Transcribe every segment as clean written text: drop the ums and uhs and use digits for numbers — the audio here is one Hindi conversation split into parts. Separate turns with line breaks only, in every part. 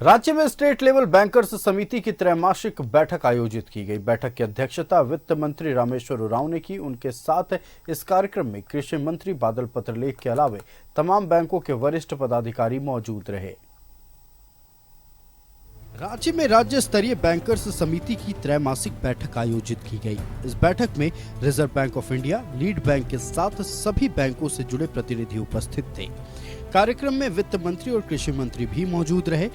राज्य में स्टेट लेवल बैंकर्स समिति की त्रैमासिक बैठक आयोजित की गई। बैठक की अध्यक्षता वित्त मंत्री रामेश्वर उरांव ने की। उनके साथ इस कार्यक्रम में कृषि मंत्री बादल पत्रलेख के अलावा तमाम बैंकों के वरिष्ठ पदाधिकारी मौजूद रहे। राज्य में राज्य स्तरीय बैंकर्स समिति की त्रैमासिक बैठक आयोजित की गई। इस बैठक में reserve bank of India, lead bank के साथ सभी बैंकों से जुड़े प्रतिनिधि उपस्थित थे। कार्यक्रम में वित्त मंत्री और कृषि मंत्री भी मौजूद रहे।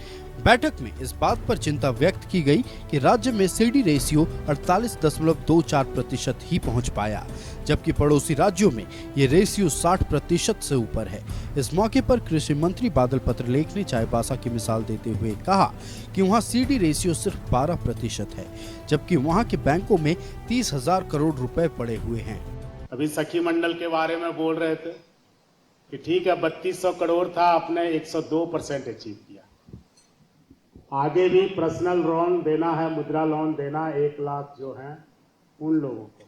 बैठक में इस बात पर चिंता व्यक्त की गई कि राज्य में सीडी रेशियो 48.24% ही पहुंच पाया, जबकि पड़ोसी राज्यों में ये रेशियो 60% से ऊपर है। इस मौके पर कृषि मंत्री बादल पत्रलेख ने चाईबासा की मिसाल देते हुए कहा कि वहां सीडी रेशियो सिर्फ 12% है, जबकि वहां के बैंकों में 30,000 करोड़ रुपए पड़े हुए हैं।
अभी सखी मंडल के बारे में बोल रहे थे कि ठीक है 3200 करोड़ था, आपने 102% अचीव किया। आगे भी पर्सनल लोन देना है, मुद्रा लोन देना 1 लाख जो है उन लोगों को।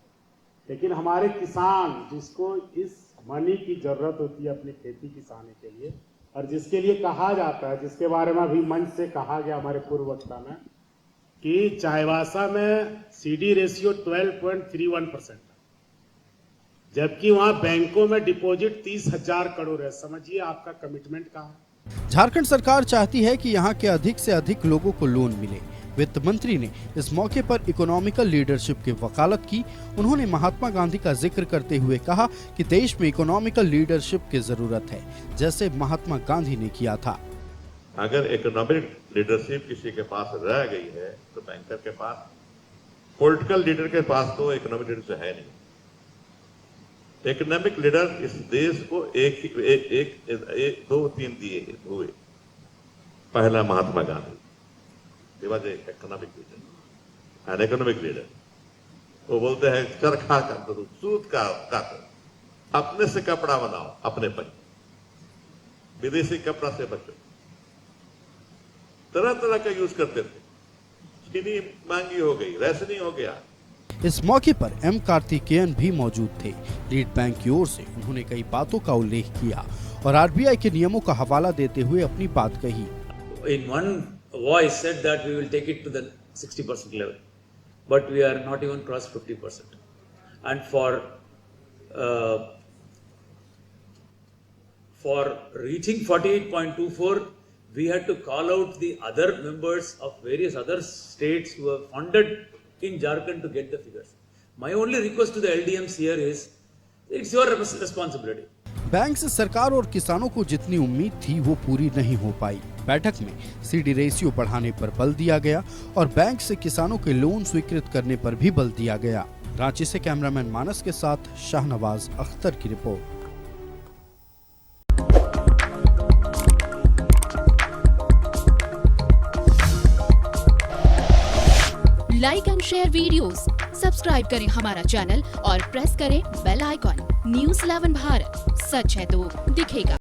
लेकिन हमारे किसान जिसको इस मनी की जरूरत होती है अपनी खेती किसानी के लिए, और जिसके लिए कहा जाता है, जिसके बारे में अभी मंच से कहा गया हमारे पूर्व वक्ता में कि चाईबासा में सीडी रेशियो 12.31%, जबकि वहां बैंकों में डिपॉजिट 30,000 करोड़ है। समझिए आपका कमिटमेंट कहाँ है।
झारखंड सरकार चाहती है कि यहाँ के अधिक से अधिक लोगों को लोन मिले। वित्त मंत्री ने इस मौके पर इकोनॉमिकल लीडरशिप की वकालत की। उन्होंने महात्मा गांधी का जिक्र करते हुए कहा कि देश में इकोनॉमिकल लीडरशिप की जरूरत है, जैसे महात्मा गांधी ने किया था।
अगर इकोनॉमिक लीडरशिप किसी के पास रह गई है तो बैंकर के पास, पॉलिटिकल लीडर के पास तो इकोनॉमिक लीडरशिप है नहीं। इकोनॉमिक लीडर इस देश को एक 2-3 दिए हुए। पहला Mahatma Gandhi, economic leader, an economic leader. वो बोलते हैं चरखा का सूत का काटो, अपने से कपड़ा बनाओ, अपने पर, विदेशी कपड़ा से बचो। तरह तरह का यूज करते थे। चीनी महंगी हो गई, रेशनिंग हो गया।
इस मौके पर एम कार्तिकेयन भी मौजूद थे। लीड बैंक की ओर से उन्होंने कई बातों का उल्लेख किया और आरबीआई के नियमों का हवाला देते हुए अपनी बात कही।
In one voice said that we will take it to the 60% level, but we are not even crossed 50%. And for reaching 48.24, we had to call out the other members of various other states who have funded in Jharkhand to get the figures. My only request to the LDMs here is, it's your responsibility.
Bank से सरकार और किसानों को जितनी उम्मीद थी वो पूरी नहीं हो पाई। बैठक में सीडी रेशियो बढ़ाने पर बल दिया गया और बैंक से किसानों के लोन स्वीकृत करने पर भी बल दिया गया। रांची से कैमरामैन मानस के साथ शाहनवाज अख्तर की report.
Like and share videos, subscribe करें हमारा चैनल और प्रेस करें बेल आइकॉन। न्यूज़ 11 भारत, सच है तो दिखेगा।